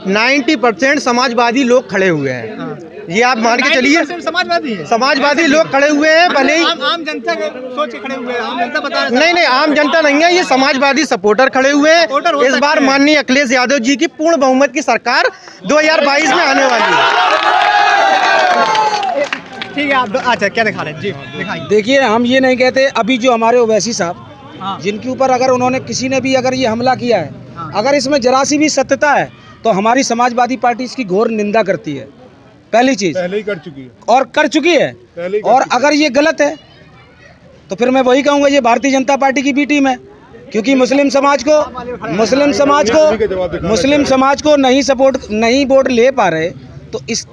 90% समाजवादी लोग खड़े हुए हैं। ये आप मान के चलिए, 90% समाजवादी है। समाजवादी लोग खड़े हुए हैं, भले ही आम जनता के सोच के खड़े हुए हैं, आम जनता बता रहा है। नहीं, आम जनता नहीं है, ये समाजवादी सपोर्टर खड़े हुए हैं। इस बार माननीय अखिलेश यादव जी की पूर्ण बहुमत की सरकार 2022 में आने वाली है। ठीक है, आप अच्छा क्या दिखा रहे हैं? जी दिखाइए। देखिए, हम ये नहीं कहते, अभी जो हमारे ओवैसी साहब जिनके ऊपर अगर उन्होंने किसी ने भी अगर ये हमला किया है, अगर इसमें जरा सी भी सत्यता है तो हमारी समाजवादी पार्टी इसकी घोर निंदा करती है। पहली चीज पहले ही कर चुकी है, और कर चुकी है, और अगर ये गलत है तो फिर मैं वही कहूँगा ये भारतीय जनता पार्टी की बी टीम है, क्योंकि मुस्लिम समाज को नहीं वोट ले पा रहे, तो इस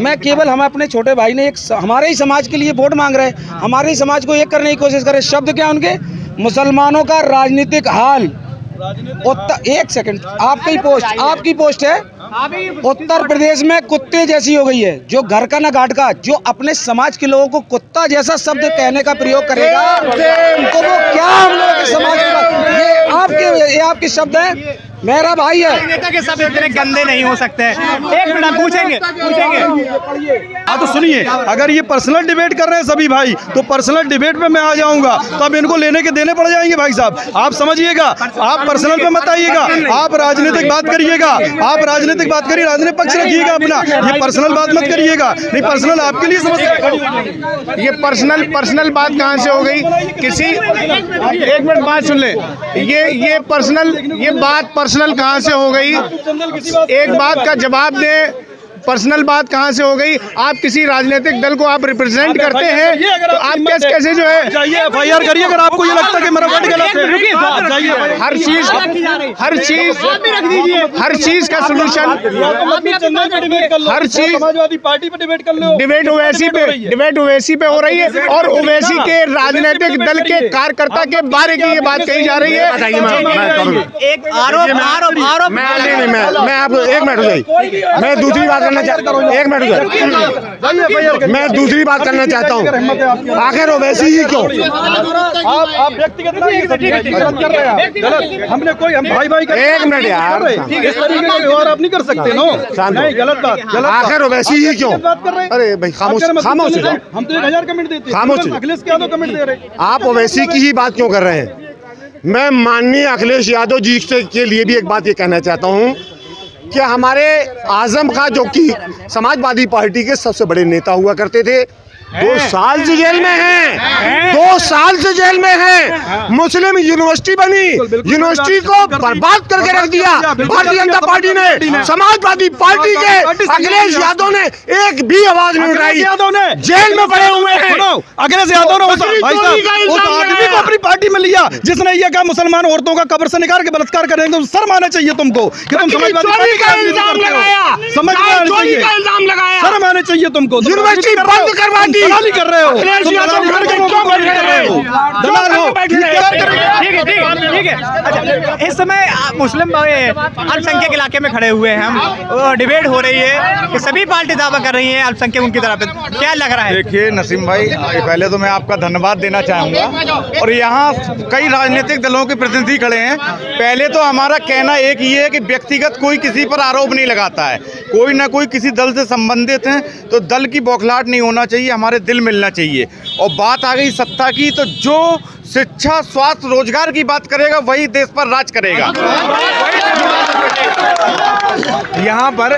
मैं केवल हम अपने छोटे भाई ने हमारे ही समाज के लिए वोट मांग रहे हैं, हमारे ही समाज को एक करने की कोशिश करे। शब्द क्या उनके? मुसलमानों का राजनीतिक हाल। एक सेकंड, आपकी पोस्ट है, उत्तर प्रदेश में कुत्ते जैसी हो गई है, जो घर का ना घाट का, जो अपने समाज के लोगों को कुत्ता जैसा शब्द कहने का प्रयोग करेगा तो वो क्या हम लोगों के समाज का, ये आपके शब्द है। मेरा भाई है, नेता के शब्द इतने गंदे नहीं हो सकते हैं। एक मिनट पूछेंगे। हाँ तो सुनिए, अगर ये पर्सनल डिबेट कर रहे हैं सभी भाई, तो पर्सनल डिबेट पे मैं आ जाऊंगा, तो अब इनको लेने के देने पड़ जाएंगे भाई साहब। आप समझिएगा, आप पर्सनल पे मत आइएगा, आप राजनीतिक बात करिएगा, आप राजनीतिक बात करिए, राजनीतिक पक्ष रखिएगा अपना, ये पर्सनल बात मत करिएगा। नहीं, पर्सनल आपके लिए समस्या। ये पर्सनल बात कहाँ से हो गई? किसी एक मिनट बात सुन ले। ये बात पर्सनल कहाँ से हो गई? एक बात का जवाब दे, पर्सनल बात कहाँ से हो गई? आप किसी राजनीतिक दल को आप रिप्रेजेंट करते हैं, तो आप कैसे जो है जाइए FIR करिए अगर आपको ये लगता है कि मेरा वोट गलत है। हर चीज का सलूशन, हर चीज समाजवादी पार्टी पे डिबेट कर लो। डिबेट ओवैसी पे हो रही है, और ओवैसी के राजनीतिक दल के कार्यकर्ता के बारे की ये बात कही जा रही है। एक आरोप मैं आपको एक मिनट, मैं दूसरी बात करना चाहता हूँ। एक मिनट, मैं दूसरी बात करना चाहता हूँ। आखिर ओवैसी ही क्यों? आप व्यक्तिगत गलत, हमने कोई हम भाई का एक मिनट यार, इस तरीके का व्यवहार आप नहीं कर सकते नो। नहीं, गलत बात। आखिर ओवैसी ही क्यों? अरे भाई खामोश हो जाओ। हम तो 1000 कमेंट देते हैं, खामोश। अखिलेश यादव कमेंट दे रहे। आप ओवैसी की ही बात क्यों कर रहे हैं? मैं माननीय अखिलेश यादव जी के लिए भी एक बात ये कहना चाहता हूँ कि हमारे आजम खां, जो कि समाजवादी पार्टी के सबसे बड़े नेता हुआ करते थे, 2 साल से जेल में हैं, 2 साल से जेल में हैं। मुस्लिम यूनिवर्सिटी बनी, यूनिवर्सिटी को बर्बाद करके रख दिया भारतीय जनता पार्टी ने। समाजवादी पार्टी के अखिलेश यादव ने एक भी आवाज नहीं उठाई, जेल में पड़े हुए हैं। अखिलेश यादव ने उस आदमी को अपनी पार्टी में लिया जिसने ये कहा मुसलमान औरतों का कब्र से निकाल के बलात्कार करेंगे। तो शर्म आना चाहिए तुमको कि तुम समाजवादी पार्टी का इल्जाम लगाया, समझ में इल्जाम लगाया, शर्म आना चाहिए तुमको। यूनिवर्सिटी बंद करवा दी, दलाली कर रहे हो, दलाल हो। ठीक है। अच्छा, इस समय मुस्लिम अल्पसंख्यक इलाके में खड़े हुए हैं हम, डिबेट हो रही है कि सभी पार्टी दावा कर रही है अल्पसंख्यक उनकी तरफ, क्या लग रहा है? देखिए नसीम भाई, पहले तो मैं आपका धन्यवाद देना चाहूँगा। और यहाँ कई राजनीतिक दलों के प्रतिनिधि खड़े हैं। पहले तो हमारा कहना एक ही है कि व्यक्तिगत कोई किसी पर आरोप नहीं लगाता है, कोई ना कोई किसी दल से संबंधित हैं तो दल की बौखलाहट नहीं होना चाहिए, हमारे दिल मिलना चाहिए। और बात आ गई सत्ता की, तो जो शिक्षा, स्वास्थ्य, रोजगार की बात करेगा वही देश पर राज करेगा। यहाँ पर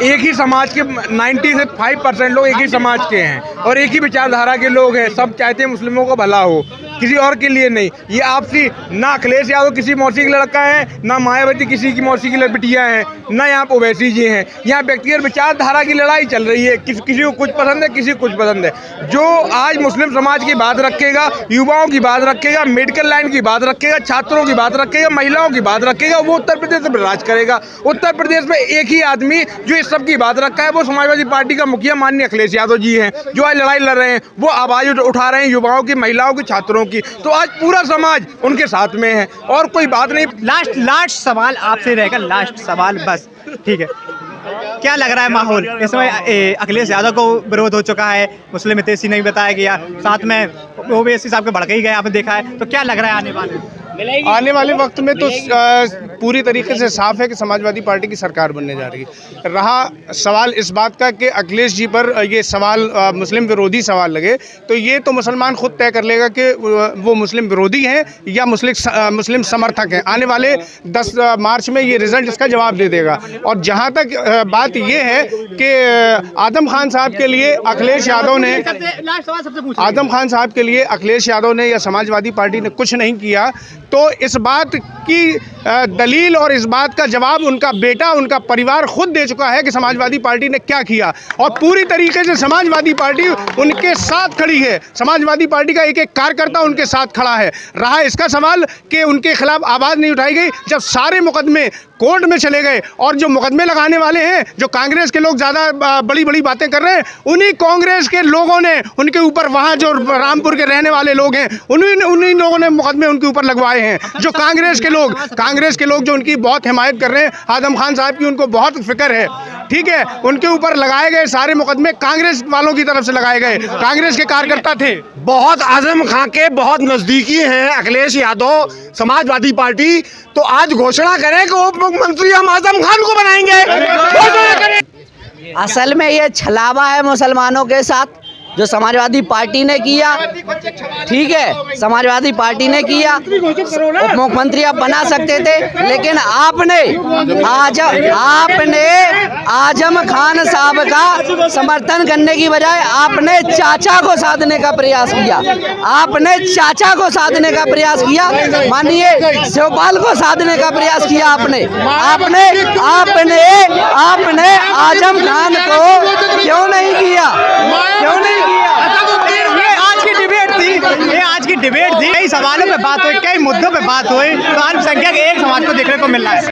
एक ही समाज के 95% लोग एक ही समाज के हैं और एक ही विचारधारा के लोग हैं। सब चाहते हैं मुस्लिमों को भला हो, किसी और के लिए नहीं। ये आपसी ना अखिलेश यादव किसी मौसी का लड़का है, ना मायावती किसी की मौसी की बिटिया है, ना यहाँ पर ओवैसी जी हैं। यहाँ व्यक्तिगत विचारधारा की लड़ाई चल रही है, किसी को कुछ पसंद है, किसी को कुछ पसंद है। जो आज मुस्लिम समाज की बात रखेगा, युवाओं की बात रखेगा, मेडिकल लाइन की बात रखेगा, छात्रों की बात रखेगा, महिलाओं की बात रखेगा, वो उत्तर प्रदेश में राज करेगा। उत्तर प्रदेश में एक ही आदमी जो इस सब की बात रखा है वो समाजवादी पार्टी का मुखिया माननीय अखिलेश यादव जी हैं, जो आज लड़ाई लड़ रहे हैं, वो आवाज उठा रहे हैं युवाओं की, महिलाओं की, छात्रों की। तो आज पूरा समाज उनके साथ में है और कोई बात नहीं। लास्ट सवाल आपसे रहेगा, लास्ट सवाल बस, ठीक है। क्या लग रहा है माहौल इस समय? अखिलेश यादव को विरोध हो चुका है, मुस्लिम हितैषी नहीं बताया गया, साथ में ओवैसी साहब के भड़के ही गए, आपने देखा है। तो क्या लग रहा है आने वाले वक्त में तो पूरी तरीके से साफ है कि समाजवादी पार्टी की सरकार बनने जा रही है। रहा सवाल इस बात का कि अखिलेश जी पर ये सवाल मुस्लिम विरोधी सवाल लगे, तो ये तो मुसलमान खुद तय कर लेगा कि वो मुस्लिम विरोधी हैं या मुस्लिम समर्थक हैं। आने वाले 10 मार्च में ये रिजल्ट इसका जवाब दे देगा। और जहाँ तक बात ये है कि आजम खान साहब के लिए अखिलेश यादव ने या समाजवादी पार्टी ने कुछ नहीं किया, तो इस बात की दलील और इस बात का जवाब उनका बेटा, उनका परिवार खुद दे चुका है कि समाजवादी पार्टी ने क्या किया। और पूरी तरीके से समाजवादी पार्टी उनके साथ खड़ी है, समाजवादी पार्टी का एक एक कार्यकर्ता उनके साथ खड़ा है। रहा इसका सवाल कि उनके खिलाफ आवाज़ नहीं उठाई गई, जब सारे मुकदमे कोर्ट में चले गए और जो मुकदमे लगाने वाले हैं, जो कांग्रेस के लोग ज़्यादा बड़ी बड़ी बातें कर रहे हैं, उन्हीं कांग्रेस के लोगों ने उनके ऊपर, वहाँ जो रामपुर के रहने वाले लोग हैं, उन्हीं लोगों ने मुकदमे उनके ऊपर लगवाए हैं। जो कांग्रेस के लोग जो उनकी बहुत हिमायत कर रहे हैं, आजम खान साहब की उनको बहुत फिक्र है, ठीक है, उनके ऊपर लगाए गए सारे मुकदमे कांग्रेस वालों की तरफ से लगाए गए, कांग्रेस के कार्यकर्ता थे। बहुत आजम खान के बहुत नजदीकी हैं अखिलेश यादव, समाजवादी पार्टी। तो आज घोषणा करें कि उप मुख्यमंत्री हम आजम खान को बनाएंगे। असल में ये छलावा है मुसलमानों के साथ जो समाजवादी पार्टी ने किया, ठीक है, समाजवादी पार्टी ने किया। उप मुख्यमंत्री आप बना सकते थे, लेकिन आपने आजम खान साहब का समर्थन करने की बजाय आपने चाचा को साधने का प्रयास किया, माननीय शिवपाल को साधने का प्रयास किया आपने आजम खान को क्यों नहीं किया? ये आज की डिबेट थी, कई सवालों पे बात हुई, कई मुद्दों पे बात हुई, तो अल्पसंख्यक एक समाज को देखने को मिल रहा है।